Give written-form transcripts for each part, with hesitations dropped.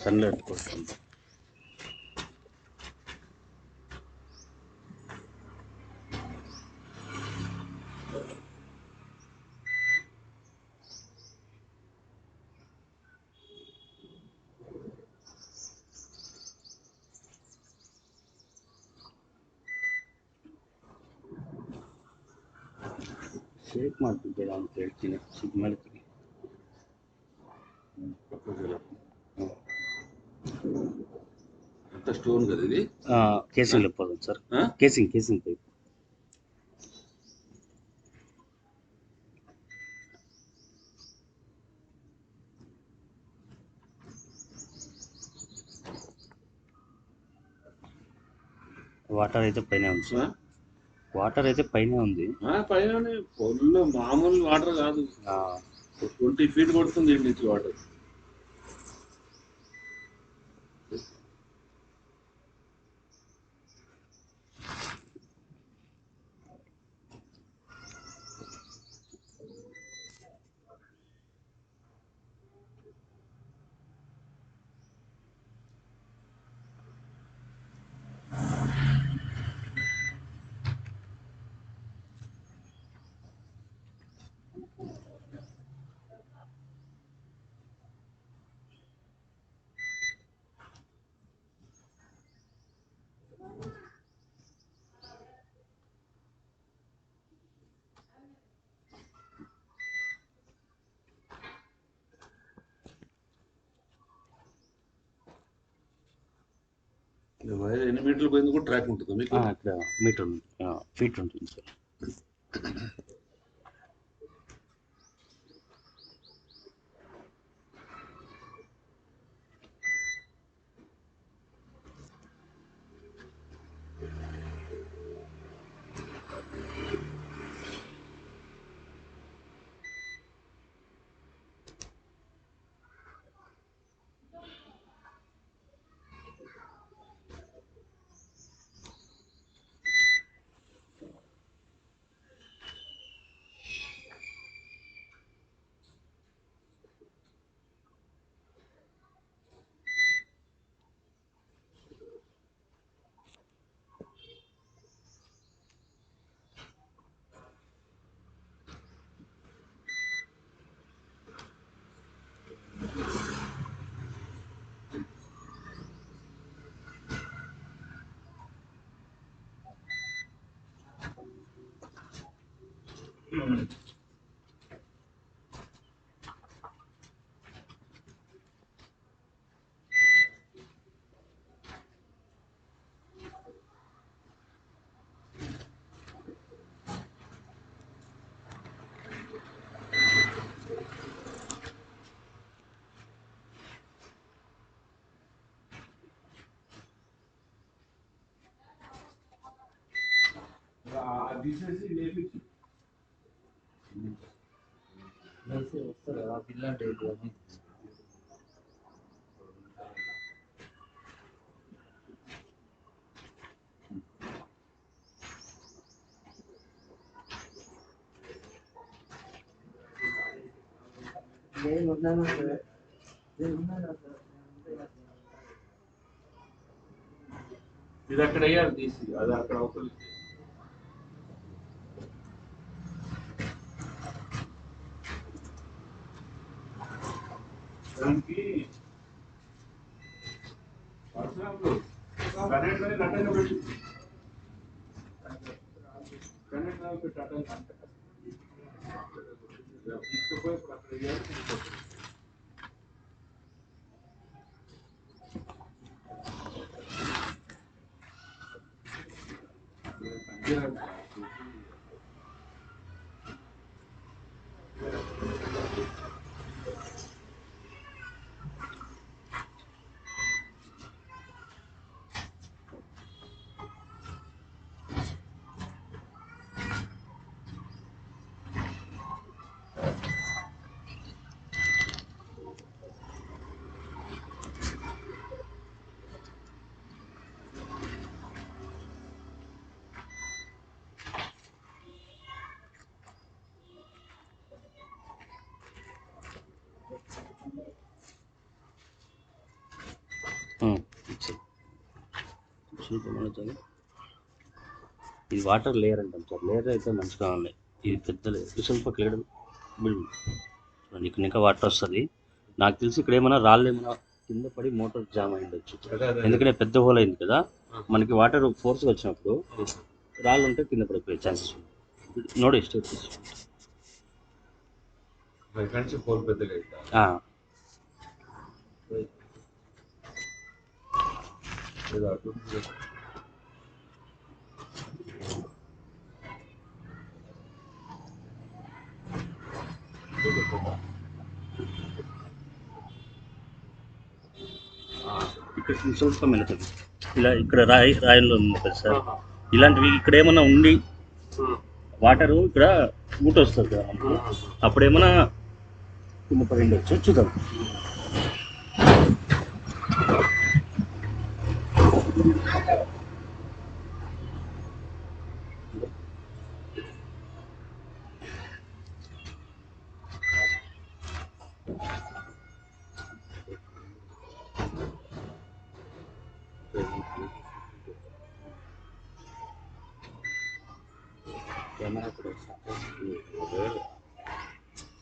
Sunlight కోసం షేక్ ಮಾಡ್ತಿದ್ದೆ ಅಂತ ಹೇಳ್ತೀನಿ ಸಿಗ್ನಲ್ ఎంత స్టోన్ కదా ఇది కేసింగ్ లేకపోదాం సార్ కేసింగ్ పైప్ వాటర్ అయితే పైన ఉంది సార్ వాటర్ అయితే పైన ఉంది పైన ఫుల్ మామూలు వాటర్ కాదు 20 feet కొడుతుంది ఇంటి నుంచి వాటర్ వైర్ ఎన్ని మీటర్లు పోయింది కూడా ట్రాక్ ఉంటుంది మీకు ఇక్కడ మీటర్ ఫీట్ ఉంటుంది సార్ తీసేసి లేపించి వస్తారు ఆ బిల్ అంటే అన్ని ఇది అక్కడ అయ్యారు తీసి అది అక్కడ అవతలి దానికి కరెంట్ అటెండ్ పెట్టి కరెంట్ పెట్టి అటెండ్ తీసుకుపోయి ఇప్పుడు అక్కడ అయ్యారు ಸ್ವಲ್ಪ ಮಾಡ್ತಾರೆ. ఇది వాటర్ లేయర్ అంటాం సార్. లేయర్ అయితే మంచిగా ఉన్నాయి. ఇది పెద్ద లేయర్. ఇది ಸ್ವಲ್ಪ క్లియర్ బిల్డ్ చూడండి. ఇక్కడ ఇంకా వాటర్ వస్తుంది. నాకు తెలిసి ఇక్కడ ఏమైనా రాళ్ళు ఏమైనా కింద పడి మోటార్ జామ్ అయి ఉండొచ్చు. ఎందుకంటే పెద్ద హోల్ అయింది కదా, మనకి వాటర్ ఫోర్స్గా వచ్చినప్పుడు రాళ్ళు ఉంటే కింద పడిపోయే ఛాన్సెస్ ఉంది. ನೋಡಿ ಎಷ್ಟು హోల్ పెద్దగా ఇక్కడ ಸ್ವಲ್ಪ మెలుతుంది. ఇలా ఇక్కడ రాయిలో ఉంది కదా సార్, ఇలాంటివి ఇక్కడ ఏమన్నా ఉండి వాటరు ఇక్కడ ఊట వస్తుంది కదా మనకు, అప్పుడు ఏమన్నా కింద పడి ఉండొచ్చు. చూద్దాం.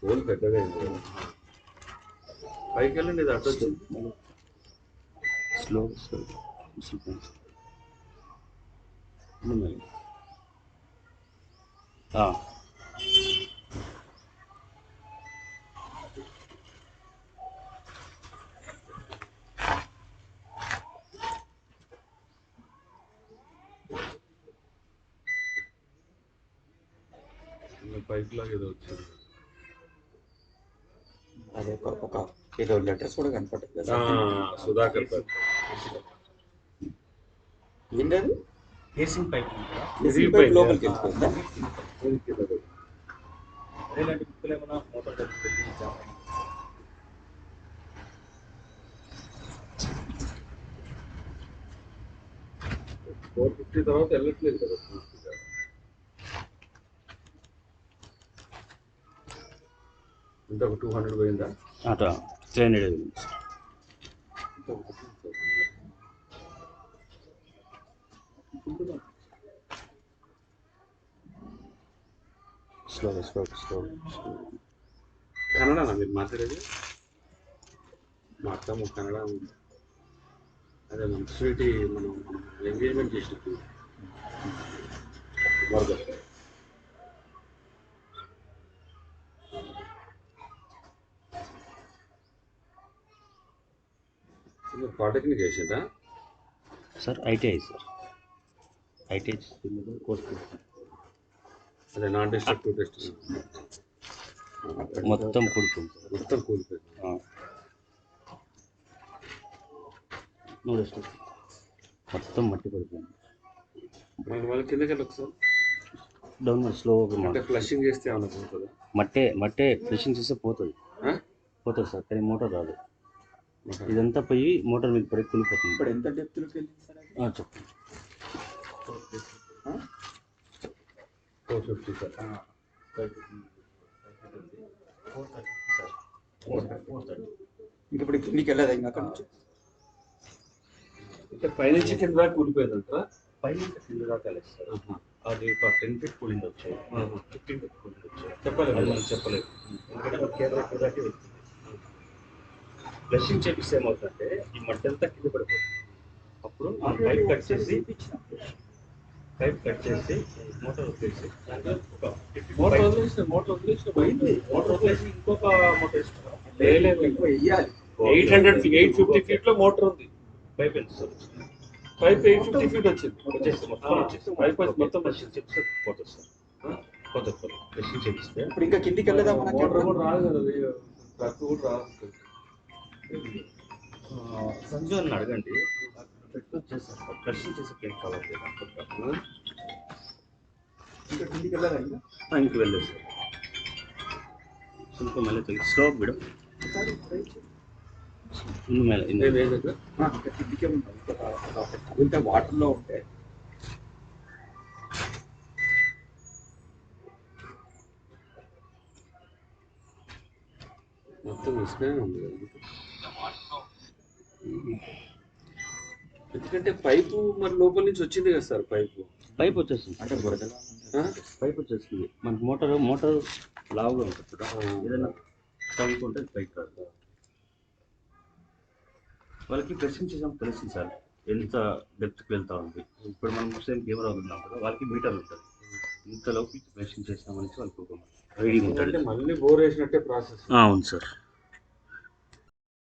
హోల్ పెద్దగా అయింది. పైకి వెళ్ళండి. ఇది అటు వచ్చింది. స్లో స్లో పైకి లాగా ఏదో వచ్చింది. అదే ఒక ఏదో లెటర్స్ కూడా కనపడదు. సుధాకర్ ఏంటది? కేసింగ్ పైప్ లోపలికి వెళ్ళిపోయిందా? ఇలాంటి బుక్కులు ఏమైనా మోటార్ పెట్టి 450 తర్వాత వెళ్ళట్లేదు కదా పూర్తిగా. ఇంత ఒక 200 పోయిందా? అట్లా 300 స్లో స్లో స్లో. కన్నడనా మీరు మాట్లాడేది? మాట్లాము కన్నడ. అదే మన స్వీటీ మనం ఎంగేజ్మెంట్ చేసినప్పుడు వర్గ పాలిటెక్నిక్ చేసిందా sir? ITI sir. ITI course అదే నాన్ డిస్ట్రక్టివ్ టెస్ట్ మొత్తం కూలిపోయింది సార్. మొత్తం కూలిపోయింది. మొత్తం మట్టి పడిపోయింది. వాళ్ళ కిందకి వెళ్ళి ఒకసారి డౌన్ స్లోగా అంటే ఫ్లషింగ్ చేస్తే ఏమన్నా పోతుందా? మట్టే ఫ్లషింగ్ చేస్తే పోతుంది సార్, కానీ మోటార్ రాదు. ఇదంతా పోయి మోటార్ మీద పడి కూలిపోతుంది. ఇప్పుడు ఎంత డెప్త్లోకి వెళ్ళింది సార్? చెప్పండి. 450 సార్. ఇంక ఇప్పుడు కిందికి వెళ్ళదా ఇంకా అక్కడ నుంచి? అంటే పైనుంచి కింద దాకా కూలిపోయిందంటారా? పైన కింద దాకా వెళ్ళదు సార్. అది ఒక 10 feet కూలింగ్ వచ్చాయి, 15 feet కూలింగ్ వచ్చాయి. చెప్పలేదు, మనం చెప్పలేదు. ఎందుకంటే కేంద్రం కింద దాకే వెళ్తుంది. ఫ్లషింగ్ చేపిస్తే ఏమవుతుందంటే ఈ మట్టి అంతా కింద పడిపోతుంది. అప్పుడు పైప్ కట్ చేసి మోటార్ వదిలేసి మోటార్ పోయింది. మోటార్ వదిలేసి ఇంకొక మోటార్ ఇస్తున్నారు. 850 feet లో మోటార్ ఉంది. పైప్ ఎంత సార్? పైప్ 850 feet వచ్చింది. పైప్ మొత్తం ఫ్లషింగ్ చేపిస్తే పోతుంది సార్. పోతుంది ఫ్లషింగ్ చేపిస్తే. ఇప్పుడు ఇంకా కిందికి వెళ్ళదా? మోటార్ కూడా రాదు కదా, ట్రక్ కూడా రాదు. సంజు అని అడగండి, పెట్టుకొని చేస్తారు సార్. ఫ్లషింగ్ చేసే ప్లేస్ కావాలి అనుకుంటాను. ఇంకా కిందికి వెళ్ళదా? ఇంకా ఇంక వెళ్ళలేదు సార్. ಸ್ವಲ್ಪ ಮೇಲೆ ತೆಗಿ, ಸ್ಲೋ ಬಿಡು. ಇನ್ನು ಮೇಲೆ ఇంకా కిందికే ఉంటుంది. ఇంకా వాటర్లో ఉంటే మొత్తం ఇసుకనే ఉంది. ఎందుకంటే పైపు మరి లోపల నుంచి వచ్చింది కదా సార్ పైపు. పైప్ వచ్చేస్తుంది, అంటే బురదలా ఆ? పైప్ వచ్చేస్తుంది. మనకి మోటార్ లావుగా ఉంటుంది కదా, ఏదైనా తగ్గుకుంటే పైప్ రాదు. వాళ్ళకి ప్రెసింగ్ చేసాం తెలుస్తుంది సార్ ఎంత డెప్త్కి వెళ్తా ఉంది. ఇప్పుడు మనం సేమ్ కెమెరా ఉన్నాం కదా, వాళ్ళకి మీటర్ ఉంటుంది, ఇంతలోకి ప్రెసింగ్ చేసామనేసి వాళ్ళకి ఒక రీడింగ్ ఉంటుంది. అంటే మళ్ళీ బోర్ వేసినట్టే ప్రాసెస్. అవును సార్.